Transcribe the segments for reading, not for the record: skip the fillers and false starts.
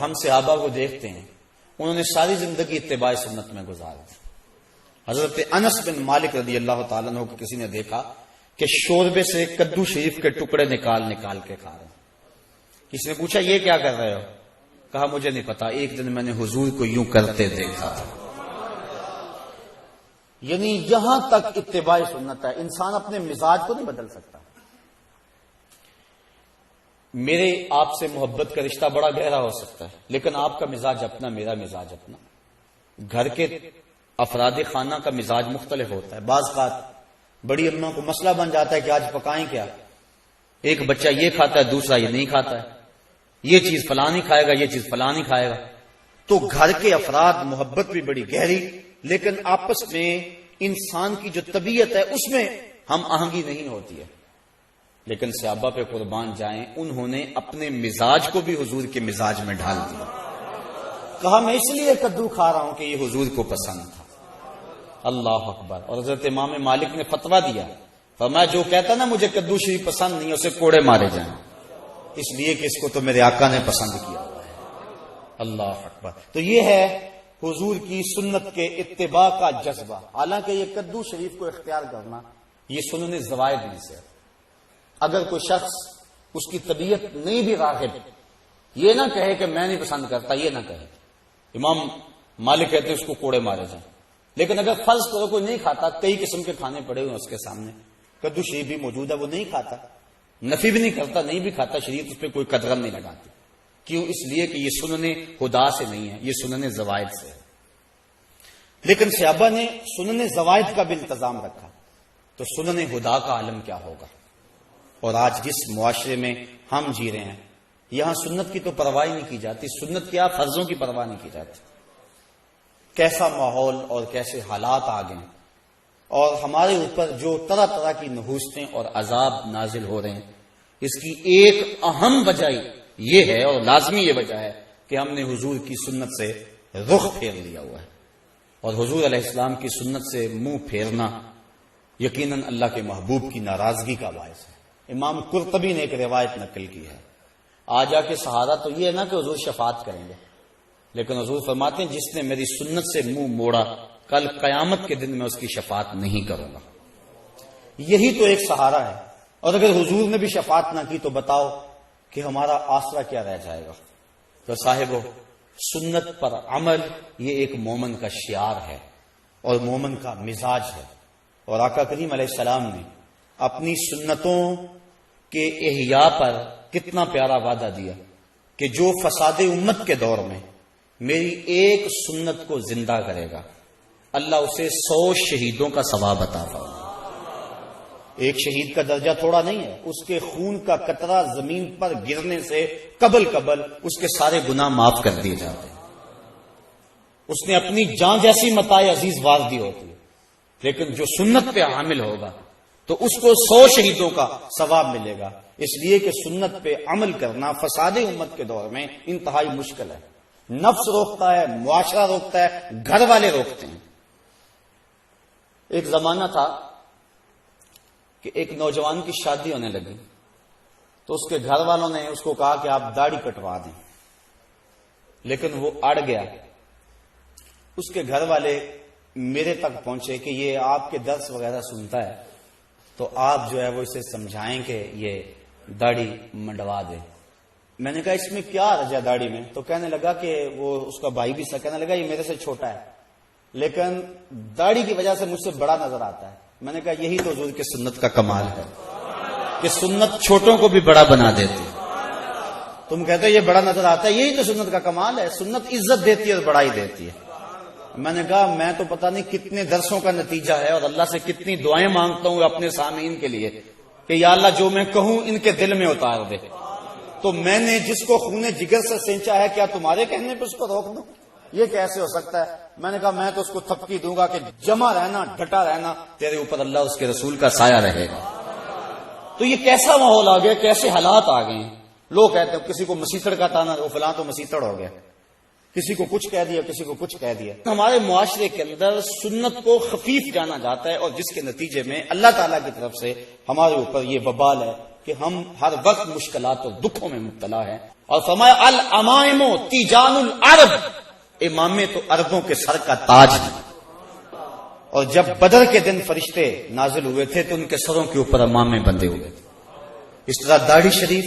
ہم صحابہ کو دیکھتے ہیں، انہوں نے ساری زندگی اتباع سنت میں گزار دی۔ حضرت انس بن مالک رضی اللہ تعالیٰ عنہ کو کسی نے دیکھا کہ شوربے سے کدو شریف کے ٹکڑے نکال نکال کے کھا رہے ہیں۔ کسی نے پوچھا یہ کیا کر رہے ہو؟ کہا مجھے نہیں پتا، ایک دن میں نے حضور کو یوں کرتے دیکھا تھا۔ یعنی یہاں تک اتباع سنت ہے، انسان اپنے مزاج کو نہیں بدل سکتا۔ میرے آپ سے محبت کا رشتہ بڑا گہرا ہو سکتا ہے، لیکن آپ کا مزاج اپنا، میرا مزاج اپنا، گھر کے افراد خانہ کا مزاج مختلف ہوتا ہے۔ بعض اوقات بڑی اماں کو مسئلہ بن جاتا ہے کہ آج پکائیں کیا، ایک بچہ یہ کھاتا ہے دوسرا یہ نہیں کھاتا ہے، یہ چیز فلاں نہیں کھائے گا یہ چیز فلاں نہیں کھائے گا، تو گھر کے افراد محبت بھی بڑی گہری، لیکن آپس میں انسان کی جو طبیعت ہے اس میں ہم آہنگی نہیں ہوتی ہے۔ لیکن صحابہ پہ قربان جائیں، انہوں نے اپنے مزاج کو بھی حضور کے مزاج میں ڈھال دیا۔ کہا میں اس لیے کدو کھا رہا ہوں کہ یہ حضور کو پسند تھا۔ اللہ اکبر۔ اور حضرت امام مالک نے فتویٰ دیا، فرمایا جو کہتا نا مجھے کدو شریف پسند نہیں، اسے کوڑے مارے جائیں، اس لیے کہ اس کو تو میرے آقا نے پسند کیا ہوا ہے۔ اللہ اکبر۔ تو یہ ہے حضور کی سنت کے اتباع کا جذبہ۔ حالانکہ یہ کدو شریف کو اختیار کرنا یہ سنن زوائد میں سے۔ اگر کوئی شخص اس کی طبیعت نہیں بھی راغب، یہ نہ کہے کہ میں نہیں پسند کرتا، یہ نہ کہے۔ امام مالک کہتے ہیں اس کو کوڑے مارے جائیں۔ لیکن اگر فرض کرو کوئی نہیں کھاتا، کئی قسم کے کھانے پڑے ہوئے اس کے سامنے، کدو شریف بھی موجود ہے، وہ نہیں کھاتا، نفی بھی نہیں کرتا، نہیں بھی کھاتا، شریعت اس پہ کوئی قدغن نہیں لگاتی۔ کیوں؟ اس لیے کہ یہ سنن خدا سے نہیں ہے، یہ سنن زوائد سے ہے۔ لیکن صحابہ نے سنن زوائد کا بھی انتظام رکھا، تو سنن خدا کا عالم کیا ہوگا؟ اور آج جس معاشرے میں ہم جی رہے ہیں، یہاں سنت کی تو پرواہ نہیں کی جاتی، سنت کیا فرضوں کی پرواہ نہیں کی جاتی۔ کیسا ماحول اور کیسے حالات آ گئے، اور ہمارے اوپر جو طرح طرح کی نحوستیں اور عذاب نازل ہو رہے ہیں، اس کی ایک اہم وجہ یہ ہے اور لازمی یہ وجہ ہے کہ ہم نے حضور کی سنت سے رخ پھیر لیا ہوا ہے۔ اور حضور علیہ السلام کی سنت سے منہ پھیرنا یقیناً اللہ کے محبوب کی ناراضگی کا باعث ہے۔ امام قرطبی نے ایک روایت نقل کی ہے، آ جا کے سہارا تو یہ ہے نا کہ حضور شفاعت کریں گے، لیکن حضور فرماتے ہیں جس نے میری سنت سے منہ موڑا کل قیامت کے دن میں اس کی شفاعت نہیں کروں گا۔ یہی تو ایک سہارا ہے، اور اگر حضور نے بھی شفاعت نہ کی تو بتاؤ کہ ہمارا آسرا کیا رہ جائے گا۔ تو صاحبو، سنت پر عمل یہ ایک مومن کا شعار ہے اور مومن کا مزاج ہے۔ اور آقا کریم علیہ السلام نے اپنی سنتوں کے احیاء پر کتنا پیارا وعدہ دیا کہ جو فساد امت کے دور میں میری ایک سنت کو زندہ کرے گا، اللہ اسے 100 شہیدوں کا ثواب عطا فرمائے۔ ایک شہید کا درجہ تھوڑا نہیں ہے، اس کے خون کا قطرہ زمین پر گرنے سے قبل اس کے سارے گناہ معاف کر دیے جاتے ہیں۔ اس نے اپنی جان جیسی متاع عزیز وار دی ہوتی ہے، لیکن جو سنت پہ عامل ہوگا تو اس کو 100 شہیدوں کا ثواب ملے گا، اس لیے کہ سنت پہ عمل کرنا فساد امت کے دور میں انتہائی مشکل ہے۔ نفس روکتا ہے، معاشرہ روکتا ہے، گھر والے روکتے ہیں۔ ایک زمانہ تھا کہ ایک نوجوان کی شادی ہونے لگی تو اس کے گھر والوں نے اس کو کہا کہ آپ داڑھی کٹوا دیں، لیکن وہ اڑ گیا۔ اس کے گھر والے میرے تک پہنچے کہ یہ آپ کے درس وغیرہ سنتا ہے، تو آپ جو ہے وہ اسے سمجھائیں کہ یہ داڑھی منڈوا دے۔ میں نے کہا اس میں کیا حرج ہے داڑھی میں؟ تو کہنے لگا کہ وہ اس کا بھائی بھی کہنے لگا یہ میرے سے چھوٹا ہے، لیکن داڑھی کی وجہ سے مجھ سے بڑا نظر آتا ہے۔ میں نے کہا یہی تو حضور کی سنت کا کمال ہے کہ سنت چھوٹوں کو بھی بڑا بنا دیتی۔ تم کہتے ہو یہ بڑا نظر آتا ہے، یہی تو سنت کا کمال ہے، سنت عزت دیتی ہے اور بڑائی دیتی ہے۔ میں نے کہا میں تو پتہ نہیں کتنے درسوں کا نتیجہ ہے اور اللہ سے کتنی دعائیں مانگتا ہوں اپنے سامعین کے لیے کہ یا اللہ جو میں کہوں ان کے دل میں اتار دے۔ تو میں نے جس کو خون جگر سے سینچا ہے، کیا تمہارے کہنے پہ اس کو روک دوں؟ یہ کیسے ہو سکتا ہے؟ میں نے کہا میں تو اس کو تھپکی دوں گا کہ جمع رہنا، ڈٹا رہنا، تیرے اوپر اللہ اس کے رسول کا سایہ رہے گا۔ تو یہ کیسا ماحول آ گیا، کیسے حالات آ گئے ہیں۔ لوگ کہتے ہیں کسی کو مسیطڑ کا تانا، وہ فلاں تو مسیطڑ ہو گیا، کسی کو کچھ کہہ دیا، کسی کو کچھ کہہ دیا۔ ہمارے معاشرے کے اندر سنت کو خفیف جانا جاتا ہے، اور جس کے نتیجے میں اللہ تعالیٰ کی طرف سے ہمارے اوپر یہ وبال ہے کہ ہم ہر وقت مشکلات اور دکھوں میں مبتلا ہیں۔ اور فرمایا الامائم تیجان العرب، امامے تو عربوں کے سر کا تاج ہے۔ اور جب بدر کے دن فرشتے نازل ہوئے تھے تو ان کے سروں کے اوپر امامے بندھے ہوئے تھے۔ اس طرح داڑھی شریف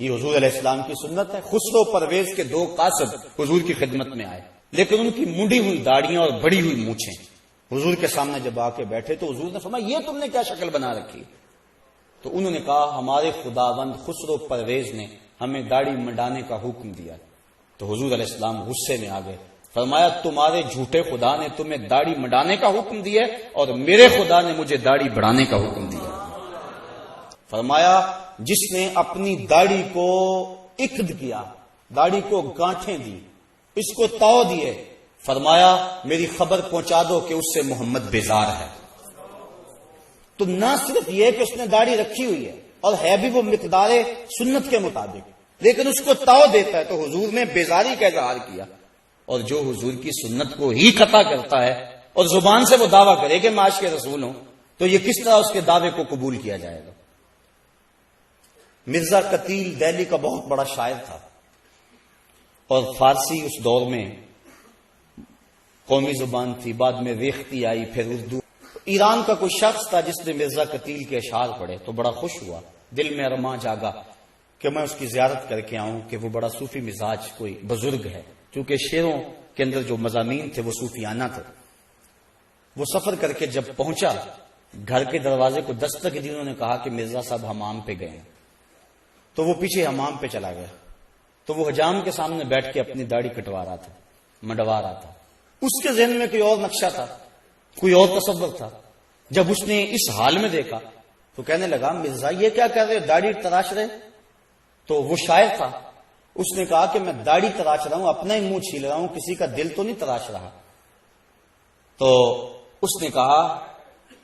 یہ حضور علیہ السلام کی سنت ہے۔ خسرو پرویز کے دو قاصد حضور کی خدمت میں آئے، لیکن ان کی منڈی ہوئی داڑیاں اور بڑی ہوئی مونچھیں حضور کے سامنے جب آ کے بیٹھے تو حضور نے فرمایا یہ تم نے کیا شکل بنا رکھی؟ تو انہوں نے کہا ہمارے خداوند خسرو پرویز نے ہمیں داڑھی منڈانے کا حکم دیا۔ تو حضور علیہ السلام غصے میں آ گئے، فرمایا تمہارے جھوٹے خدا نے تمہیں داڑھی منڈانے کا حکم دیا اور میرے خدا نے مجھے داڑھی بڑھانے کا حکم دیا۔ فرمایا جس نے اپنی داڑھی کو عقد کیا، داڑھی کو گانٹھیں دی، اس کو تاؤ دیے، فرمایا میری خبر پہنچا دو کہ اس سے محمد بیزار ہے۔ تو نہ صرف یہ کہ اس نے داڑھی رکھی ہوئی ہے اور ہے بھی وہ مقدار سنت کے مطابق، لیکن اس کو تاؤ دیتا ہے، تو حضور نے بیزاری کا اظہار کیا۔ اور جو حضور کی سنت کو ہی قطع کرتا ہے اور زبان سے وہ دعویٰ کرے کہ میں عاشق رسول ہوں، تو یہ کس طرح اس کے دعوے کو قبول کیا جائے گا؟ مرزا قتیل دہلی کا بہت بڑا شاعر تھا، اور فارسی اس دور میں قومی زبان تھی، بعد میں ریختی آئی، پھر اردو۔ ایران کا کوئی شخص تھا جس نے مرزا قتیل کے اشعار پڑھے تو بڑا خوش ہوا، دل میں ارماں جاگا کہ میں اس کی زیارت کر کے آؤں کہ وہ بڑا صوفی مزاج کوئی بزرگ ہے، کیونکہ شعروں کے اندر جو مضامین تھے وہ صوفیانہ تھے۔ وہ سفر کر کے جب پہنچا، گھر کے دروازے کو دستک دی، انہوں نے کہا کہ مرزا صاحب حمام پہ گئے، تو وہ پیچھے حمام پہ چلا گیا۔ تو وہ حجام کے سامنے بیٹھ کے اپنی داڑھی کٹوا رہا تھا، منڈوا رہا تھا۔ اس کے ذہن میں کوئی اور نقشہ تھا، کوئی اور تصور تھا۔ جب اس نے اس حال میں دیکھا تو کہنے لگا مرزا یہ کیا کر رہے، داڑھی تراش رہے؟ تو وہ شاعر تھا، اس نے کہا کہ میں داڑھی تراش رہا ہوں، اپنا ہی منہ چھیل رہا ہوں، کسی کا دل تو نہیں تراش رہا۔ تو اس نے کہا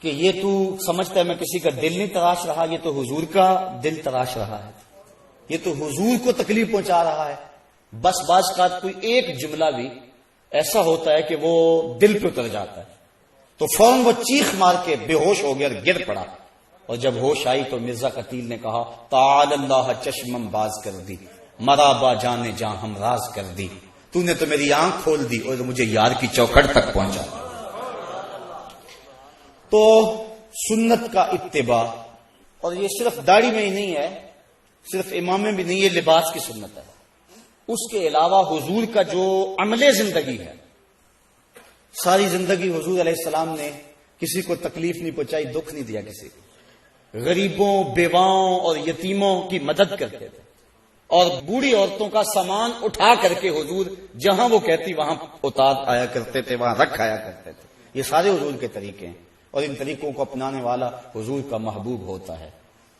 کہ یہ تو سمجھتا ہے میں کسی کا دل نہیں تراش رہا، یہ تو حضور کا دل تراش رہا ہے، یہ تو حضور کو تکلیف پہنچا رہا ہے۔ بس بعض کا کوئی ایک جملہ بھی ایسا ہوتا ہے کہ وہ دل پہ اتر جاتا ہے، تو فوراً وہ چیخ مار کے بے ہوش ہو گیا اور گر پڑا۔ اور جب ہوش آئی تو مرزا قتیل نے کہا تعال اللہ چشمم باز کر دی، مرابا جانے جاں ہم راز کر دی، تو نے تو میری آنکھ کھول دی اور مجھے یار کی چوکھٹ تک پہنچا۔ تو سنت کا اتباع، اور یہ صرف داڑھی میں ہی نہیں ہے، صرف امامے بھی نہیں، یہ لباس کی سنت ہے۔ اس کے علاوہ حضور کا جو عمل زندگی ہے، ساری زندگی حضور علیہ السلام نے کسی کو تکلیف نہیں پہنچائی، دکھ نہیں دیا کسی کو، غریبوں، بیواؤں اور یتیموں کی مدد کرتے تھے، اور بوڑھی عورتوں کا سامان اٹھا کر کے حضور جہاں وہ کہتی وہاں اتار آیا کرتے تھے، وہاں رکھ آیا کرتے تھے۔ یہ سارے حضور کے طریقے ہیں، اور ان طریقوں کو اپنانے والا حضور کا محبوب ہوتا ہے۔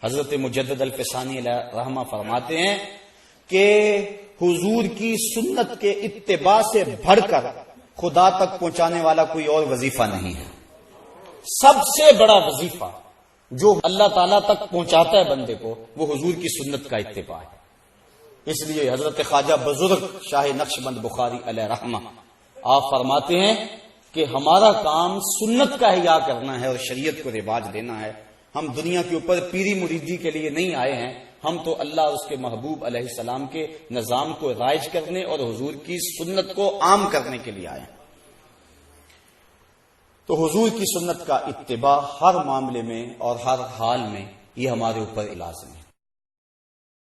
حضرت مجدد الفسانی علیہ رحمہ فرماتے ہیں کہ حضور کی سنت کے اتباع سے بڑھ کر خدا تک پہنچانے والا کوئی اور وظیفہ نہیں ہے۔ سب سے بڑا وظیفہ جو اللہ تعالیٰ تک پہنچاتا ہے بندے کو، وہ حضور کی سنت کا اتباع ہے۔ اس لیے حضرت خواجہ بزرگ شاہ نقشبند بخاری علیہ رحمہ آپ فرماتے ہیں کہ ہمارا کام سنت کا احیاء کرنا ہے اور شریعت کو رواج دینا ہے۔ ہم دنیا کے اوپر پیری مریدی کے لیے نہیں آئے ہیں، ہم تو اللہ اور اس کے محبوب علیہ السلام کے نظام کو رائج کرنے اور حضور کی سنت کو عام کرنے کے لیے آئے ہیں۔ تو حضور کی سنت کا اتباع ہر معاملے میں اور ہر حال میں یہ ہمارے اوپر لازم ہے۔